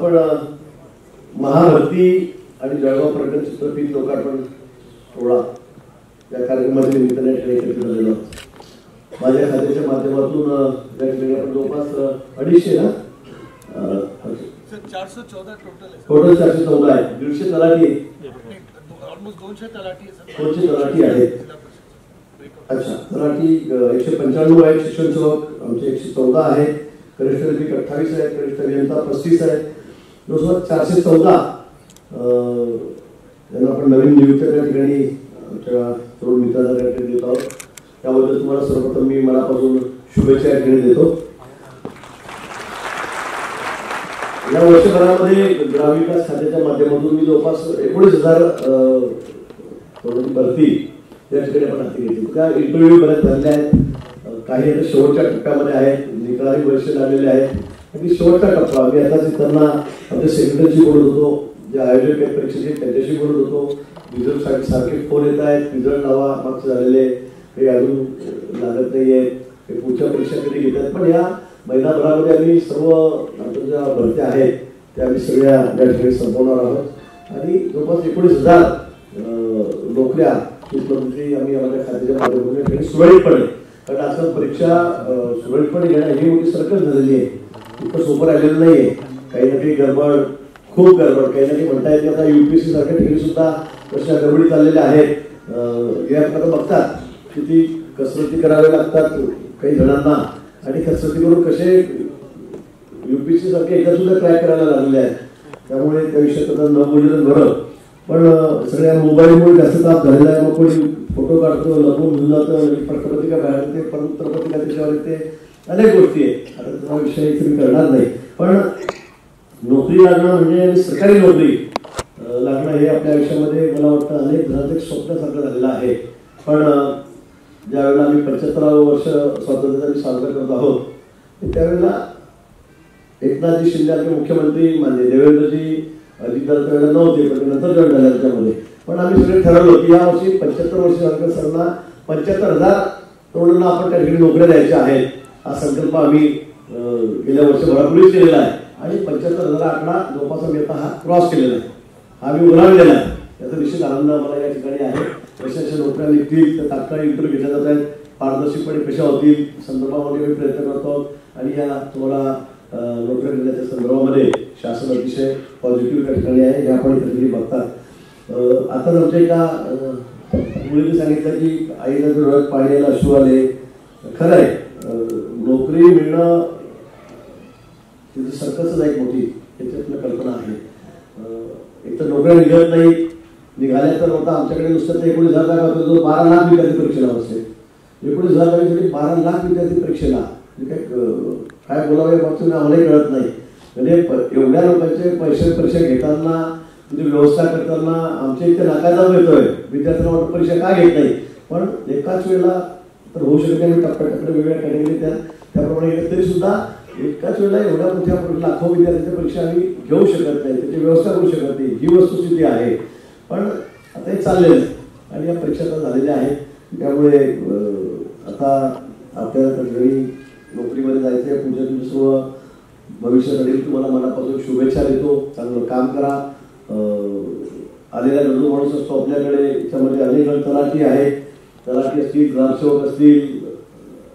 आपण महाभरती आणि जळगाव प्रकट चित्रपट लोकार्पण सोहळा या कार्यक्रमाच्या निमित्ताने एकत्रित झालेलो. माझ्या खात्याच्या माध्यमातून या ठिकाणी आपण जवळपास 250 ना 414 टोटल 414 आहे. 150 तलाठी ऑलमोस्ट 200 तलाठी आहेत. अच्छा, तलाठी 195 आहेत. शिक्षण सेवक आमचे 114 आहेत. कनिष्ठ अधिक 28 आहेत. कनिष्ठ अभियंता 35 आहेत. 414 त्यांना आपण नवीन नियुक्त्या त्या ठिकाणी आमच्या तरुण मित्रांना त्या ठिकाणी देत आहोत. त्याबद्दल तुम्हाला सर्वप्रथम मी मनापासून शुभेच्छा या ठिकाणी देतो. या वर्षभरामध्ये ग्रामविकास खात्याच्या माध्यमातून मी जवळपास 19,000 भरती या ठिकाणी आपण हाती घेतली. त्या इंटरव्ह्यू बऱ्याच झालेल्या आहेत. काही आता शेवटच्या टप्प्यामध्ये आहेत. निकाली वर्ष लागलेले आहेत. अगदी शेवटचा टप्पा. मी आता त्यांना आपल्या सेक्रेटरीशी बोलत होतो, जे आयोजक आहेत परीक्षेचे त्यांच्याशी बोलत होतो. रिझल्टसाठी सारखे फोन येत आहेत. रिझल्ट लावा, मागचे झालेले काही अजून लागत नाहीये, काही पुढच्या परीक्षा कधी घेतात. पण या महिनाभरामध्ये आम्ही सर्व आपल्या ज्या भरत्या आहेत त्या आम्ही सगळ्या या ठिकाणी संपवणार आहोत आणि जवळपास 19,000 नोकऱ्या आम्ही आम्हाला खात्याच्या माध्यमातून सुरळीतपणे, कारण आजकाल परीक्षा सुरळीतपणे घेणं ही मोठी सरकार झालेली आहे. इतकं सोपं राहिलेलं नाहीये. काही ना काही गडबड, खूप गडबड. काही ना काही म्हणता येते. आता UPSC सारख्या ठिकाणी सुद्धा कशा गडबडी चाललेल्या आहेत. हे आपण बघतात किती कसरती कराव्या लागतात काही जणांना आणि कसरती करून कसे UPSC सारख्या एकदा सुद्धा ट्रॅक करायला लागलेले आहेत. त्यामुळे त्या विषयात आता न बोललेलं बरं. पण सगळ्या मोबाईलमुळे जास्त ताप झालेला आहे. मग कोणी फोटो काढतो, लपून घेऊन जातं, पत्रपत्रिका बाहेर येते, पत्रपत्रिका त्याच्यावर येते, अनेक गोष्टी आहेत. आता त्याचा विषय तुम्ही करणार नाही. पण नोकरी लागणं म्हणजे सरकारी नोकरी लागणं हे आपल्या आयुष्यामध्ये मला वाटतं अनेक जणांचं एक स्वप्नासारखं झालेलं आहे. पण ज्यावेळेला आम्ही 75 वर्ष स्वातंत्र्याचा साजरा करत आहोत त्यावेळेला एकनाथजी शिंदे मुख्यमंत्री मानले, देवेंद्रजी अजितदादा त्यावेळेला नव्हते, पण नंतर जॉईन झाले त्याच्यामध्ये. पण आम्ही सगळे ठरवलं की या वर्षी 75 वर्ष सरकारना 75,000 तरुणांना आपण त्या ठिकाणी नोकऱ्या द्यायच्या आहेत. हा संकल्प आम्ही गेल्या वर्षभरापूर्वीच केलेला आहे आणि 75,000 आकडा जवळपास आम्ही आता हा क्रॉस केलेला आहे. हा मी उलाढलेला आहे. याचा निश्चित आनंद आम्हाला या ठिकाणी आहे. कशाच्या नोकऱ्या निघतील तर तात्काळ इंटरव्ह्यू घेतल्या जात आहेत. पारदर्शकपणे कशा होतील संदर्भामध्ये आम्ही प्रयत्न करतो आणि या तुम्हाला नोकऱ्या देण्याच्या संदर्भामध्ये शासन अतिशय पॉझिटिव्ह त्या ठिकाणी आहे. हे आपण इथे बघतात. आता आमच्या एका मुलीने सांगितलं की आईला डोळ्यात पाणी यायला अश्रू आले. खरं आहे, नोकरी मिळणं तिथे सर्कसच आहे मोठी, त्याच्यातलं कल्पना आहे. एक तर नोकऱ्या निघत नाही, निघाल्या तर होता आमच्याकडे नुसतं 19,000 जागा होतो, जो 12 लाख विद्यार्थी परीक्षेला बसले. 19,000 जागेसाठी 12 लाख विद्यार्थी परीक्षेला, काय बोलावं याबाबतीत आम्हालाही कळत नाही. म्हणजे एवढ्या लोकांचे पैसे परीक्षा घेताना, म्हणजे व्यवस्था करताना आमच्या इथे नाकाजाम येतोय. विद्यार्थ्यांना वाटतं परीक्षा का घेत नाही, पण एकाच वेळेला तर होऊ शकते. आम्ही टप्प्याटप्प्याने वेगवेगळ्या कॅटेगरी त्याप्रमाणे तरी सुद्धा एकाच वेळेला एवढ्या मोठ्या लाखो विद्यार्थ्यांच्या परीक्षा आम्ही घेऊ शकत नाही, त्याची व्यवस्था करू शकत नाही. ही वस्तुस्थिती आहे. पण आता हे चाललेलं आहे आणि या परीक्षा आता झालेल्या आहेत. त्यामुळे आता आपल्याला घरी नोकरीमध्ये जायचं आहे. पुढच्या तुमचं सर्व भविष्यासाठी तुम्हाला मनापासून शुभेच्छा देतो. चांगलं काम करा. आलेला गरजू माणूस असतो आपल्याकडे. याच्यामध्ये अनेक तलाठी आहेत, तलाठी असतील, ग्रामसेवक असतील,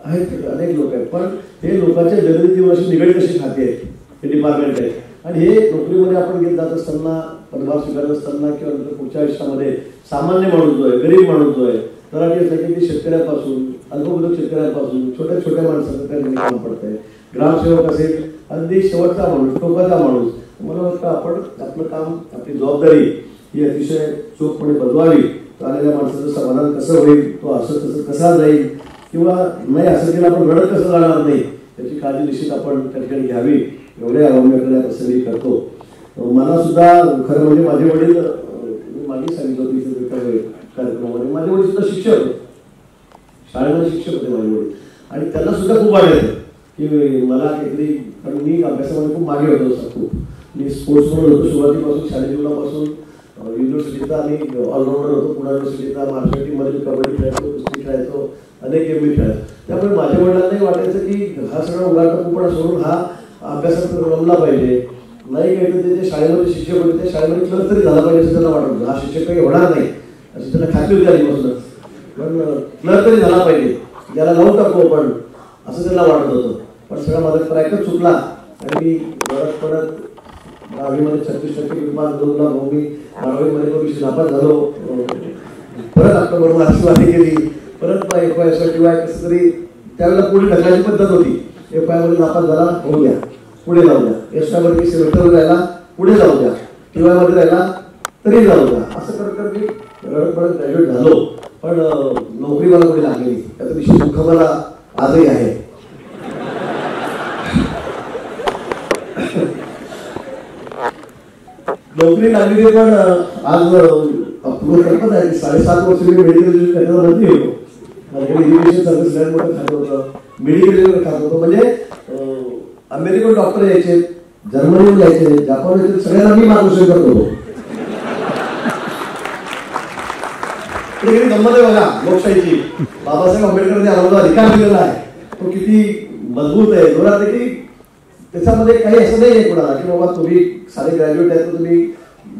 आहेत अनेक लोक आहेत. पण हे लोकांच्या दैनंदिन जीवनाशी निगडीत अशी खाते आहेत, हे डिपार्टमेंट आहे. आणि हे नोकरीमध्ये आपण घेत जात असताना, पदभार स्वीकारत असताना किंवा पुढच्या आयुष्यामध्ये सामान्य माणूस जो आहे, गरीब माणूस जो आहे, तलाठी असला की ते शेतकऱ्यांपासून, अल्पभूधारक शेतकऱ्यांपासून छोट्या छोट्या माणसाचं त्या काम पडत आहे. ग्रामसेवक असेल, अगदी शेवटचा माणूस, टोकाचा माणूस. मला वाटतं आपण आपलं काम, आपली जबाबदारी ही अतिशय चोखपणे बजवावी. आलेल्या माणसाचं समाधान कसं होईल, तो असं तसं कसा जाईल किंवा नाही असं केलं आपण रडत कसं जाणार नाही, त्याची काळजी निश्चित आपण त्या ठिकाणी घ्यावी. एवढे आव्हान या प्रसंगी करतो. मला सुद्धा खरं म्हणजे माझे वडील, मी मागे सांगितलं होतं कार्यक्रमामध्ये, माझे वडील सुद्धा शिक्षक होते, शाळेमध्ये शिक्षक होते माझे वडील. आणि त्यांना सुद्धा खूप वाटायचं की मला काहीतरी, कारण मी अभ्यासामध्ये खूप मागे होतो. खूप मी स्पोर्ट्समन होतो सुरुवातीपासून, शालेय जीवनापासून. युनिव्हर्सिटीचा आम्ही ऑलराऊंडर होतो. पुणे युनिव्हर्सिटीचा महाराष्ट्र टीममध्ये कबड्डी खेळायचो, कुस्ती खेळायचो, अनेक गेम मी खेळायचो. त्यामुळे माझ्या वडिलांनाही वाटायचं की हा सगळा उलाटपुपणा सोडून हा अभ्यासात रमला पाहिजे. नाही काही तर ते शाळेमध्ये शिक्षक होते त्या शाळेमध्ये क्लर्क तरी झाला पाहिजे असं त्यांना वाटत होतं. हा शिक्षक काही होणार नाही अशी त्यांना खात्री होती आधीपासूनच, पण क्लर्क तरी झाला पाहिजे, त्याला लावून टाकू आपण असं त्यांना वाटत होतं. पण सगळा माझा प्रयत्न चुकला आणि मी परत 12वीमध्ये 36% विमान मिळवला. मग मी 12वीमध्ये पण नापास झालो. परत आपल्या बरोबर आशीर्वादी केली. परत FY कसं तरी त्यावेळेला पुढे ढकलायची पद्धत होती. FY मध्ये नापास झाला होऊ द्या, पुढे जाऊ द्या. SY मध्ये सेमेस्टरवर राहिला पुढे जाऊ द्या, TY मध्ये राहिला तरी जाऊ द्या. असं करत मी परत ग्रॅज्युएट झालो. पण नोकरी मला कुठे लागली नाही. त्याचं विशेष दुःख मला आजही आहे. नोकरी लागली ते पण आज पूर्ण कल्पना आहे. 7.5 वर्ष मी मेडिकल मध्ये होतो. माझ्याकडे इरिगेशन सर्व्हिस लँड मोठं खातं होतं, मेडिकल खातं होतं. म्हणजे अमेरिकन डॉक्टर यायचे, जर्मनीहून यायचे, जपान यायचे, सगळ्यांना मी मार्गदर्शन करत होतो. गंमत आहे बघा लोकशाहीची. बाबासाहेब आंबेडकरांनी आम्हाला अधिकार दिलेला आहे, तो किती मजबूत आहे, जोरात आहे की त्याच्यामध्ये काही असं नाही आहे कोणाला की बाबा तुम्ही सारे ग्रॅज्युएट आहे तर तुम्ही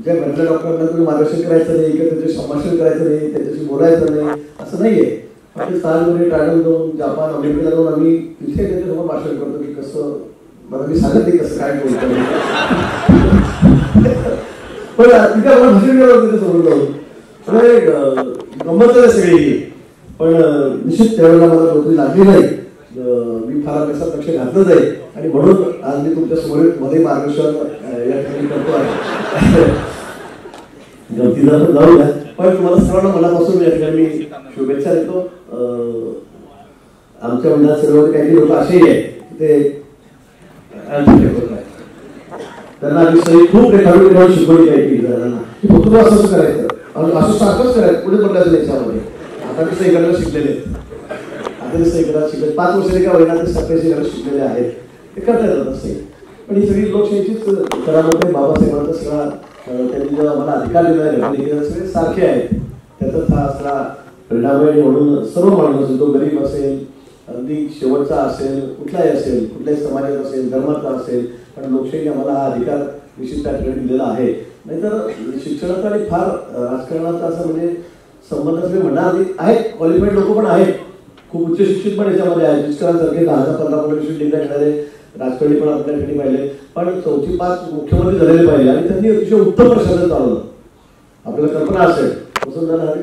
ज्या घरच्या डॉक्टरांना तुम्ही मार्गदर्शन करायचं नाही किंवा त्याचे संभाषण करायचं नाही, त्याच्याशी बोलायचं नाही असं नाहीये. पाकिस्तानमध्ये ट्रॅव्हल जाऊन जापान अमेरिकेला जाऊन आम्ही तिथे त्याच्यासमोर भाषण करतो की कसं मला मी सांगत नाही कसं काय बोलतो. पण तिथे मला भाषण केलं होतं त्याच्यासमोर जाऊन. गंमत सगळी. पण निश्चित त्यावेळेला मला नोकरी लागली नाही. मी फार अभ्यासात लक्ष घातलं नाही आणि म्हणून आज मी तुमच्या समोर मध्ये मार्गदर्शन या ठिकाणी करतो आहे. गमतीला पण जाऊ द्या. पण तुम्हाला सर्वांना मनापासून या ठिकाणी मी शुभेच्छा देतो. आमच्या मंडळात सर्व काही लोक असेही आहे ते त्यांना आम्ही सगळी खूप रेखाडून शिकवली आहे की जणांना की फक्त असं करायचं आणि असं सारखंच करायचं, पुढे पडल्याचं याच्यामध्ये. आता मी सही करायला शिकलेले आहेत. आता सही करायला शिकले 5 वर्षांनी का होईना ते सगळे सही करायला शिकलेले आहेत, ते करता येतात सही. पण ही सगळी लोकशाहीचीच करामध्ये बाबासाहेबांचा सगळा त्यांनी जो आम्हाला अधिकार दिला आहे सगळे सारखे आहेत. त्याचाच हा सगळा परिणाम आहे. म्हणून सर्व माणूस, तो गरीब असेल, अगदी शेवटचा असेल, कुठलाही असेल, कुठल्याही समाजाचा असेल, धर्माचा असेल, पण लोकशाहीने आम्हाला हा अधिकार विशिष्ट ठिकाणी दिलेला आहे. नाहीतर शिक्षणाचा आणि फार राजकारणाचा असं म्हणजे संबंध असले म्हणणार आहेत. क्वालिफाईड लोक पण आहेत, खूप उच्च शिक्षित पण याच्यामध्ये आहेत. शिक्षणासारखे 10-15 डिग्री घेणारे राजकारणी पण आपल्या ठिकाणी पाहिले. पण 4थी पास मुख्यमंत्री झालेले पाहिले आणि त्यांनी अतिशय उत्तम प्रशासन चालवलं. आपल्याला कल्पना असेल वसंतदादा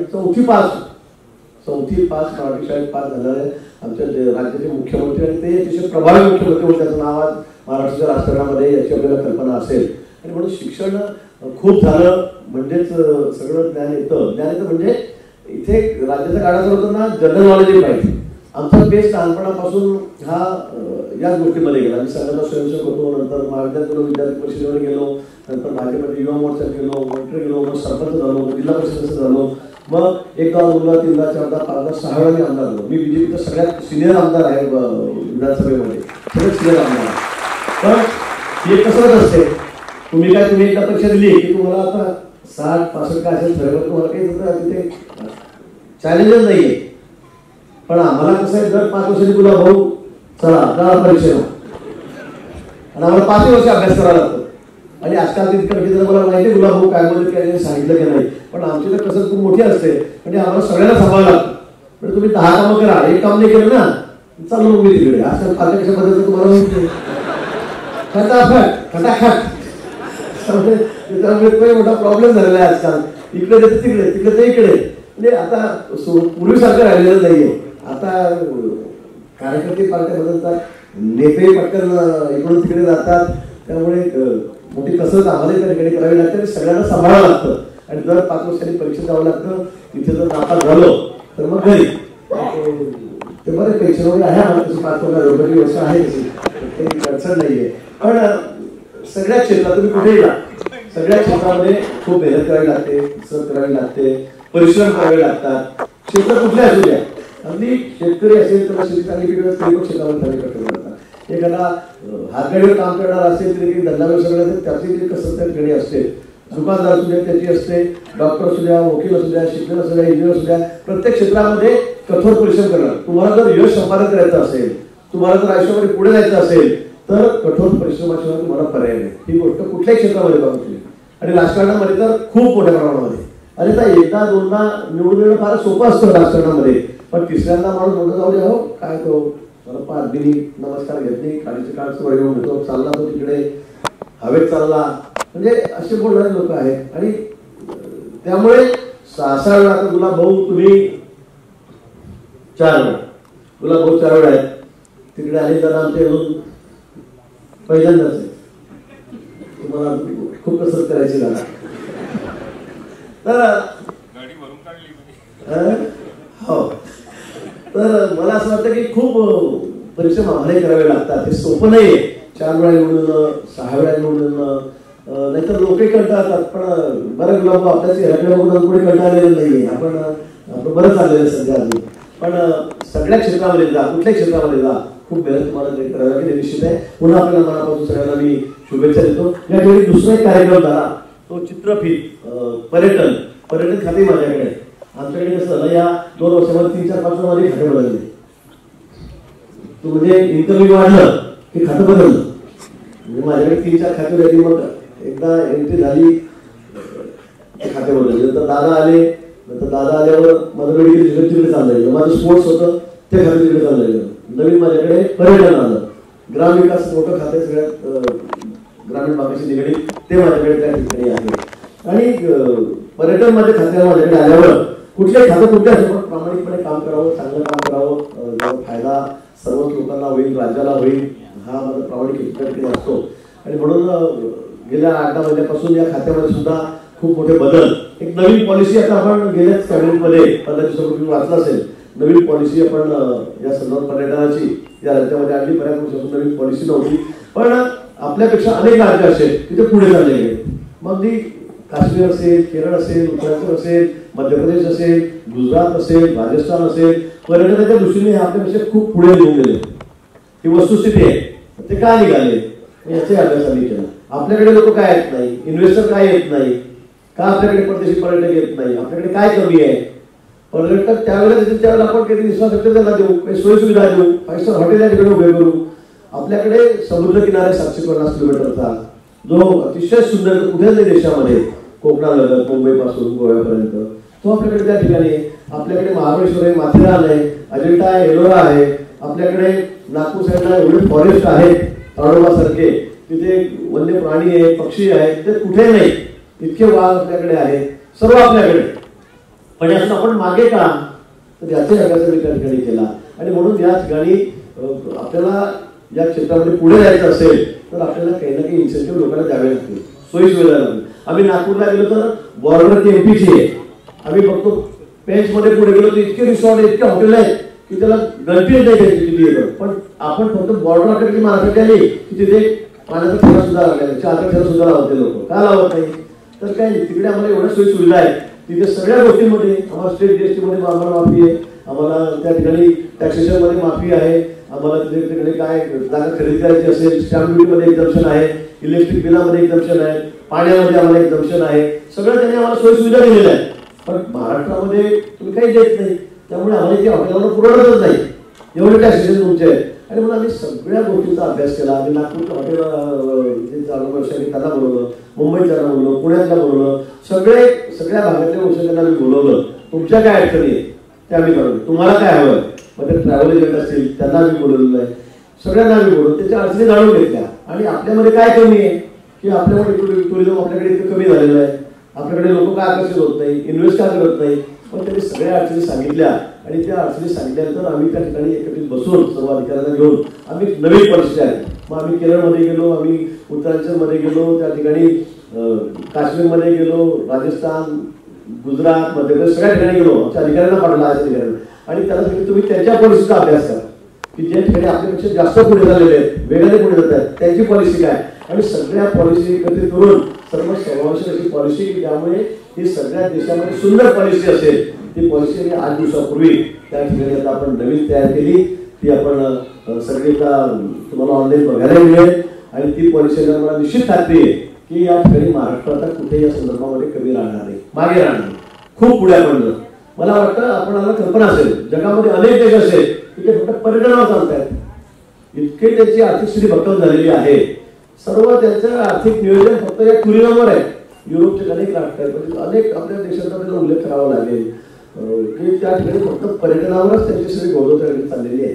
4थी पास मराठी शाळेत पास झालेले आमच्या राज्याचे मुख्यमंत्री आणि ते अतिशय प्रभावी मुख्यमंत्री होते. त्याचं नाव आज महाराष्ट्राच्या राजकारणामध्ये याची आपल्याला कल्पना असेल. आणि म्हणून शिक्षण खूप झालं म्हणजेच सगळं ज्ञान येतं. ज्ञान येतं म्हणजे इथे राज्याच्या काळात होताना जनरल नॉलेज पाहिजे. आमचा बेस लहानपणापासून हा याच गोष्टीमध्ये गेला. मी संघाचा स्वयंसेवक होतो, नंतर महाविद्यालयात विद्यार्थी परिषदेवर गेलो, नंतर भाजपमध्ये युवा मोर्चात गेलो, मंत्री गेलो, मग सरपंच झालो, जिल्हा परिषद झालो, मग 1दा 2दा 3दा 4दा 5दा 6 वेळा मी आमदार झालो. मी BJPचा सगळ्यात सिनियर आमदार आहे विधानसभेमध्ये, सगळ्यात सिनियर आमदार. पण हे कसं असते, तुम्ही एकदा परीक्षा दिली की तुम्हाला आता 60-65 काय असेल ठरवलं, तुम्हाला काही तिथे चॅलेंजच नाहीये. पण आम्हाला कसं आहे, दर 5 वर्षांनी तुला भाऊ चला जा परीक्षेला आणि आम्हाला 5 वर्ष अभ्यास करावा लागतो. आणि आजकाल तितकं मला माहिती आहे गुलाब भाऊ काय मदत काय सांगितलं की नाही, पण आमची तर कसं खूप मोठी असते म्हणजे आम्हाला सगळ्यांना सांभाळावं लागतं. म्हणजे तुम्ही 10 कामं करा, एक काम नाही केलं ना चालू मग मी तिकडे. आजकाल पाच कशा पद्धतीचं तुम्हाला माहिती खटाखट त्याच्यामुळे मोठा प्रॉब्लेम झालेला आहे आजकाल. इकडे देते तिकडे, तिकडे ते इकडे. म्हणजे आता पूर्वीसारखं राहिलेलं नाहीये. आता कार्यकर्ते पार्ट्या बदलतात, नेते पटकन इकडून तिकडे जातात. त्यामुळे मोठी कसरत आम्हाला त्या ठिकाणी करावी लागते आणि सगळ्यांना सांभाळावं लागतं. आणि दर 5 वर्षांनी परीक्षा द्यावं लागतं. तिथे जर नापास झालो तर मग घरी ते बरेच पेन्शन वगैरे आहे आम्हाला तशी 5-15 वर्ष आहे तशी, काही अडचण नाहीये. पण सगळ्या क्षेत्रात तुम्ही कुठेही जा, सगळ्या क्षेत्रामध्ये खूप मेहनत करावी लागते, कसरत करावी लागते, परिश्रम करावे लागतात. क्षेत्र कुठले असू द्या, अगदी शेतकरी असेल तर शेतकरी क्षेत्रावर कार्य करतात. एखादा हातगाडीवर काम करणार असेल तरी धंदा व्यवसाय असेल त्याची कसरत त्या ठिकाणी असते. दुकानदार असू द्या त्याची असते, डॉक्टर असू द्या, वकील असू द्या, शिक्षक असू द्या, इंजिनियर असू द्या, प्रत्येक क्षेत्रामध्ये कठोर परिश्रम करणार. तुम्हाला जर यश संपादन करायचं असेल, तुम्हाला जर आयुष्यामध्ये पुढे जायचं असेल तर कठोर परिश्रमाशिवाय तुम्हाला पर्याय नाही. ही गोष्ट कुठल्याही क्षेत्रामध्ये बघू शकली आणि राजकारणामध्ये तर खूप मोठ्या प्रमाणामध्ये. अरे तर एकदा दोनदा निवडून येणं फार सोपं असतं राजकारणामध्ये, पण तिसऱ्यांदा माणूस म्हणतो जाऊ दे हो काय तो अगदी नमस्कार घेत नाही, काळीची काळच वर घेऊन येतो, चालला तो तिकडे हवेत चालला, म्हणजे असे बोलणारे लोक आहेत. आणि त्यामुळे 6 वेळा आता तुला भाऊ तुम्ही 4 वेळा तुला भाऊ 4 वेळा आहेत तिकडे आले तर आमचे अजून पहिल्यांदाच आहे. तुम्हाला खूप कसरत करायची झाला तर हो. तर मला असं वाटतं की खूप परिश्रम आम्हालाही करावे लागतात. ते सोपं नाहीये 4 वेळा निवडून 6 वेळा निवडून. नाहीतर लोकही कंटाळतात, पण बरं गुलाब आपल्याच घराकडे बघून कोणी कंटाळलेलं नाहीये. आपण आपलं बरं चाललेलं सध्या आधी. पण सगळ्या क्षेत्रामध्ये जा, कुठल्याही क्षेत्रामध्ये जा, खूप मेहनत तुम्हाला करावी लागेल निश्चित आहे. पुन्हा आपल्याला मनापासून सगळ्यांना मी शुभेच्छा देतो. या ठिकाणी दुसरा एक कार्यक्रम झाला तो चित्रफित पर्यटन खाते माझ्याकडे. आमच्याकडे कसं झालं या 2 वर्षामध्ये 3-4 वर्षांमध्ये खाते बदलले. तू म्हणजे इन्कमिंग वाढलं की खातं बदललं. म्हणजे माझ्याकडे 3-4 खाते झाली. मग एकदा एंट्री झाली खाते बदलले. नंतर दादा आले. नंतर दादा आल्यावर माझं मेडिकल तिकडे चाललं, माझं स्पोर्ट्स होतं ते खाते तिकडे चाललं. नवीन माझ्याकडे पर्यटन आलं. ग्रामविकास मोठं खाते सगळ्यात ग्रामीण भागाशी निगडीत ते माझ्याकडे त्या ठिकाणी आहे. आणि पर्यटन मध्ये खात्याला माझ्याकडे आल्यावर कुठल्याही खातं कुठल्या प्रामाणिकपणे काम करावं, चांगलं काम करावं, ज्याचा फायदा सर्वच लोकांना होईल, राज्याला होईल, हा माझा प्रामाणिक ठिकाणी असतो. आणि म्हणून गेल्या 8-10 महिन्यापासून या खात्यामध्ये सुद्धा खूप मोठे बदल. एक नवीन पॉलिसी आता आपण गेल्याच कॅबिनेटमध्ये 15 दिवसापूर्वी वाचलं असेल. नवीन पॉलिसी आपण या संदर्भात पर्यटनाची या राज्यामध्ये आणली. बऱ्याच वर्षापासून नवीन पॉलिसी नव्हती, पण आपल्यापेक्षा अनेक राज्य असेल तिथे पुढे चालले गेले. मग ती काश्मीर असेल, केरळ असेल, उत्तराखंड असेल, मध्य प्रदेश असेल, गुजरात असेल, राजस्थान असेल, पर्यटनाच्या दृष्टीने आपल्यापेक्षा खूप पुढे निघून गेले. ही वस्तुस्थिती आहे. ते काय निघाले याचे अभ्यास आम्ही केला. आपल्याकडे लोक काय येत नाही, इन्व्हेस्टर काय येत नाही, का आपल्याकडे परदेशी पर्यटक येत नाही, आपल्याकडे काय कमी आहे. पर्यटक त्यावेळेला आपण काही इन्फ्रास्ट्रक्चर त्यांना देऊ, काही सोयीसुविधा देऊ, 5 स्टार हॉटेल या ठिकाणी उभे करू. आपल्याकडे समुद्र किनारे 750 किलोमीटरचा जो अतिशय सुंदर कुठेच नाही देशामध्ये, कोकणालगत मुंबई पासून गोव्यापर्यंत तो आपल्याकडे त्या ठिकाणी आहे. आपल्याकडे महाबळेश्वर आहे, माथेरान आहे, अजिंठा आहे, एलोरा आहे. आपल्याकडे नागपूर साईडला एवढे फॉरेस्ट आहेत ताडोबासारखे, तिथे वन्य प्राणी आहे, पक्षी आहेत, ते कुठे नाही. इतके वाघ आपल्याकडे आहेत, सर्व आपल्याकडे. पण यातून आपण मागे का, तर याचे अभ्यास मी त्या ठिकाणी केला. आणि म्हणून या ठिकाणी आपल्याला या क्षेत्रामध्ये पुढे जायचं असेल तर आपल्याला काही ना काही इन्सेंटिव्ह लोकांना द्यावे लागतील, सोयी सुविधा लागतील. आम्ही नागपूरला गेलो तर बॉर्डर एमपीची आहे. आम्ही बघतो पेंच मध्ये पुढे गेलो तर इतके रिसॉर्ट आहेत, इतके हॉटेल आहेत की त्याला गणपती नाही किती येतं. पण आपण फक्त बॉर्डर आपल्याकडे महाराष्ट्रात आली की तिथे पाण्याचा ठेवा सुद्धा लागला, चहाचा ठेवा सुद्धा लावते लोक. का लावत नाही तर काय नाही, तिकडे आम्हाला एवढ्या सोयी सुविधा आहेत. तिथे सगळ्या गोष्टींमध्ये आम्हाला स्टेट जीएसटी मध्ये आम्हाला माफी आहे, आम्हाला त्या ठिकाणी टॅक्सेशन मध्ये माफी आहे, आम्हाला तिथे काय जागा खरेदी करायची असेल स्टॅम्प ड्युटी मध्ये एक्झम्पशन आहे, इलेक्ट्रिक बिलामध्ये एक्झम्पशन आहे, पाण्यामध्ये आम्हाला एक्झम्पशन आहे. सगळं त्यांनी आम्हाला सोयी सुविधा दिलेल्या आहेत. पण महाराष्ट्रामध्ये तुम्ही काही देत नाही, त्यामुळे आम्हाला इथे हॉटेलांना पुरवठच नाही, एवढे टॅक्सेशन तुमचे आहेत. आणि म्हणून आम्ही सगळ्या गोष्टींचा अभ्यास केला. आम्ही नागपूरच्या हॉटेल चालू वर्षांनी त्यांना बोलवलं, मुंबईत त्यांना बोलवलं, पुण्यातला बोलवलं, सगळ्या भागातल्या औषधांना आम्ही बोलवलं. तुमच्या काय अडचणी आहे त्या आम्ही करू, तुम्हाला काय हवं, मग ते ट्रॅव्हल एजंट असतील त्यांना आम्ही बोलवलेलं आहे. सगळ्यांना आम्ही बोलवलं, त्याच्या अडचणी जाणून घेतल्या. आणि आपल्यामध्ये काय कमी आहे की आपल्यामध्ये टुरिझम आपल्याकडे इतकं कमी झालेलं आहे, आपल्याकडे लोक काय आकर्षित होत नाही, इन्व्हेस्ट का करत नाही. पण त्यांनी सगळ्या अडचणी सांगितल्या आणि त्या अडचणी सांगितल्यानंतर आम्ही त्या ठिकाणी एकत्रित बसून सर्व अधिकाऱ्यांना घेऊन आम्ही नवीन पॉलिसी आहे. मग आम्ही केरळमध्ये गेलो, आम्ही उत्तरांचलमध्ये गेलो, त्या ठिकाणी काश्मीरमध्ये गेलो, राजस्थान, गुजरात, मध्य प्रदेश सगळ्या ठिकाणी गेलो. आमच्या अधिकाऱ्यांना पाठवला अधिकाऱ्यांना. आणि त्याला सांगितलं तुम्ही त्यांच्या पॉलिसीचा अभ्यास करा की ज्या ठिकाणी आपल्यापेक्षा जास्त पुढे झालेले आहेत, वेगाने पुढे जात आहेत, त्यांची पॉलिसी काय. आणि सगळ्या पॉलिसी एकत्रित करून सर्व समावेशक अशी पॉलिसी की त्यामुळे ही सगळ्या देशामध्ये सुंदर पॉलिसी असेल. ती पॉलिसी 8 दिवसापूर्वी त्या ठिकाणी आता आपण नवीन तयार केली. ती आपण सगळी तुम्हाला ऑनलाईन बघायला मिळेल. आणि ती पॉलिसी मला निश्चित खात्री आहे की या ठिकाणी महाराष्ट्रात कुठे या संदर्भामध्ये कमी राहणार नाही, मागे राहणार नाही, खूप पुढे आपण. मला वाटतं आपणाला कल्पना असेल जगामध्ये अनेक देश असेल तिथे फक्त पर्यटनावर चालत आहेत. इतके त्यांची आर्थिक स्थिती भक्कम झालेली आहे. सर्व त्यांचं आर्थिक नियोजन फक्त या टुरिझमवर आहे. युरोपचे अनेक राष्ट्र आहेत, म्हणजे अनेक आपल्या देशाचा त्याचा उल्लेख करावा लागेल की त्या ठिकाणी फक्त पर्यटनावरच त्यांची सगळी गौरव चाललेली आहे.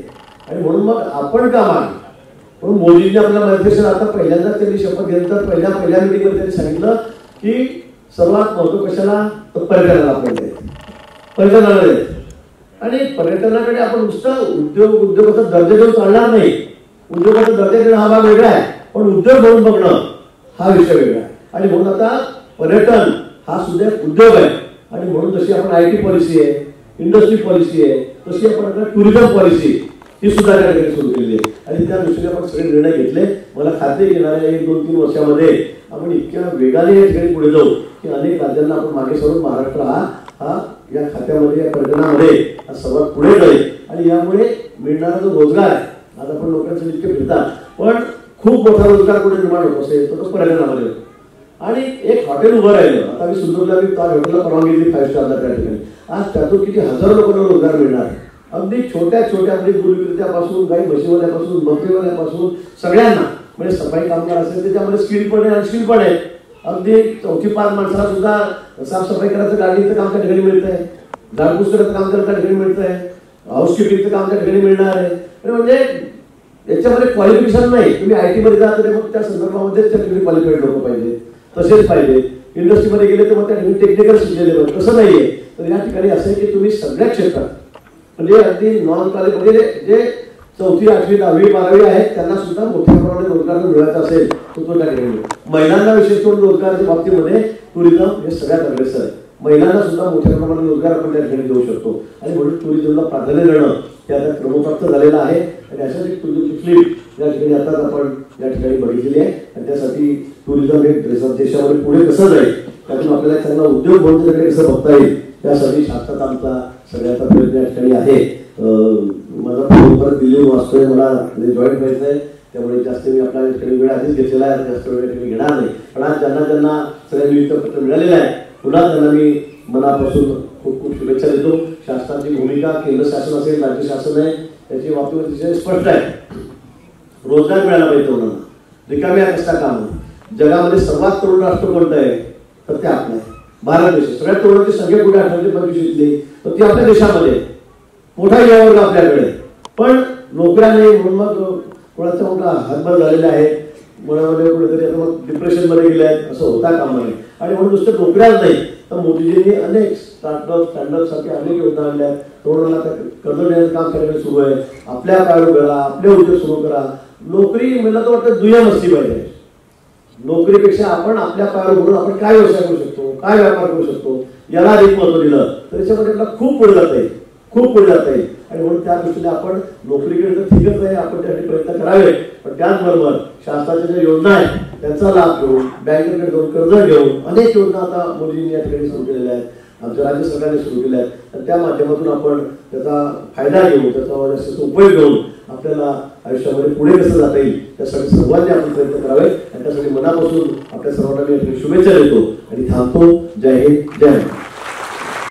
आणि म्हणून मग आपण का मान म्हणून मोदींनी आपल्या मार्गदर्शन आता पहिल्यांदाच त्यांनी शपथ घेतल्यानंतर पहिल्या मिटिंगमध्ये त्यांनी सांगितलं की सर्वात महत्व कशाला तर पर्यटनाला आपण द्यायचं, पर्यटनाला द्यायचं. आणि पर्यटनाकडे आपण नुसतं उद्योगाचा दर्जा देऊन चालणार नाही. उद्योगाचा दर्जा देणं हा भाग वेगळा आहे, पण उद्योग म्हणून बघणं हा विषय वेगळा आहे. आणि म्हणून आता पर्यटन हा सुद्धा उद्योग आहे. आणि म्हणून जशी आपण IT पॉलिसी आहे, इंडस्ट्री पॉलिसी आहे, तशी आपण आता टुरिझम पॉलिसी ही सुद्धा त्या ठिकाणी सुरू केली आहे. आणि त्या दृष्टीने आपण सगळे निर्णय घेतले. मला खात्री येणाऱ्या 1-2-3 वर्षामध्ये आपण इतक्या वेगाने या ठिकाणी पुढे जाऊ की अनेक राज्यांना आपण मागे सोडून महाराष्ट्र हा या खात्यामध्ये या पर्यटनामध्ये हा सर्वात पुढे जाईल. आणि यामुळे मिळणारा जो रोजगार आहे, आज आपण लोकांचे इतके फिरतात, पण खूप मोठा रोजगार कुठे निर्माण होत असेल तर तो पर्यटनामध्ये होतो. आणि एक हॉटेल उभं राहिलं. आता मी सुंदरला त्या हॉटेलला परवानगी दिली 5 स्टारला त्या ठिकाणी. आज त्यातून किती हजारो लोकांना रोजगार मिळणार आहे. अगदी छोट्या म्हणजे दूध विक्रेत्यापासून गाई म्हशीवाल्यापासून बकरीवाल्यापासून सगळ्यांना, म्हणजे सफाई कामगार असेल त्याच्यामध्ये स्किल पण आहे, अनस्किल पण आहे. अगदी 4-5 माणसाला सुद्धा साफसफाई करायचं, गाडीचं काम त्या ठिकाणी मिळत आहे, झाडपूस करायचं काम त्या ठिकाणी मिळत आहे, हाऊसकीपिंगचं काम त्या ठिकाणी मिळणार आहे. म्हणजे याच्यामध्ये क्वालिफिकेशन नाही. तुम्ही IT मध्ये जात तर मग त्या संदर्भामध्ये त्या ठिकाणी क्वालिफाईड लोक पाहिजे, तसेच पाहिजे. इंडस्ट्रीमध्ये गेले तर मग त्या ठिकाणी टेक्निकल शिकलेले पाहिजे, तसं नाहीये. तर या ठिकाणी असं आहे की तुम्ही सगळ्या क्षेत्रात म्हणजे अगदी नॉन कॉलेज म्हणजे जे 4वी, 8वी, 10वी, 12वी आहेत त्यांना सुद्धा मोठ्या प्रमाणात रोजगार मिळवायचा असेल तर तो त्या ठिकाणी महिलांना विशेष करून रोजगाराच्या बाबतीमध्ये टुरिझम हे सगळ्यात अग्रेसर आहे. महिलांना सुद्धा मोठ्या प्रमाणात रोजगार आपण त्या ठिकाणी देऊ शकतो. आणि म्हणून टुरिझमला प्राधान्य देणं हे आता क्रमप्राप्त झालेलं आहे. आणि अशाच एक टुरिझमची फ्लिप या ठिकाणी आता आपण या ठिकाणी बघितलेली आहे. आणि त्यासाठी टुरिझम हे देशामध्ये पुढे कसं जाईल, त्यातून आपल्याला चांगला उद्योग म्हणून कसं बघता येईल, त्यासाठी शासनात आमचा सगळ्याचा प्रयत्न या ठिकाणी आहे. माझा परत दिल्लीहून वाचतोय, मला जॉईन व्हायचं आहे, त्यामुळे जास्त मी आपला वेळ आधीच घेतलेला आहे, जास्त वेळ मी घेणार नाही. पण आज ज्यांना सगळ्या नियुक्त पत्र मिळालेलं आहे पुन्हा त्यांना मी मनापासून खूप खूप शुभेच्छा देतो. शासनाची भूमिका केंद्र शासन असेल, राज्य शासन आहे, त्याची बाबतीत अतिशय स्पष्ट आहे. रोजगार मिळाला पाहिजे तरुणांना, रिकाम्या कसता काम. जगामध्ये सर्वात तरुण राष्ट्र कोणतं आहे तर ते आपलं आहे, भारत देश. सगळ्यात तरुणांची संख्या कुठे 18-25 तर ती आपल्या देशामध्ये मोठा युवावर्ग आपल्याकडे. पण नोकऱ्या नाही म्हणून मग कोणाचा मोठा हातभार झालेला आहे, मनामध्ये कुठेतरी आता मग डिप्रेशन मध्ये गेले आहेत, असं होता कामा नये. आणि म्हणून नुसतं नोकऱ्याच नाही तर मोदीजींनी अनेक स्टार्टअप सारखे अनेक योजना आणल्या आहेत. तरुणांना कर्ज देण्याचं काम करण्याचं सुरू आहे. आपल्या पायावर उभे राहा, आपले उद्योग सुरू करा. नोकरी मला तर वाटतं दुय्यम असली पाहिजे. नोकरीपेक्षा आपण आपल्या पायावर उभं आपण काय व्यवसाय करू शकतो, काय व्यापार करू शकतो याला अधिक महत्व दिलं तर त्याच्यामध्ये आपल्याला खूप पुढे जाता येईल, खूप पुढे जाता येईल. आणि म्हणून त्या दृष्टीने आपण नोकरीकडे तर ठीकच आहे, आपण त्यासाठी प्रयत्न करावे. पण त्याचबरोबर शासनाच्या ज्या योजना आहेत त्यांचा लाभ घेऊन, बँकेकडे जाऊन कर्ज घेऊन अनेक योजना आता मोदींनी या ठिकाणी सुरू केलेल्या आहेत, आमच्या राज्य सरकारने सुरू केल्या आहेत. तर त्या माध्यमातून आपण त्याचा फायदा घेऊ, त्याचा जास्त उपयोग घेऊन आपल्याला आयुष्यामध्ये पुढे कसं जाता येईल त्यासाठी सर्वांनी आपण प्रयत्न करावे. आणि त्यासाठी मनापासून आपल्या सर्वांना मी शुभेच्छा देतो आणि थांबतो. जय हिंद, जय महाराष्ट्र.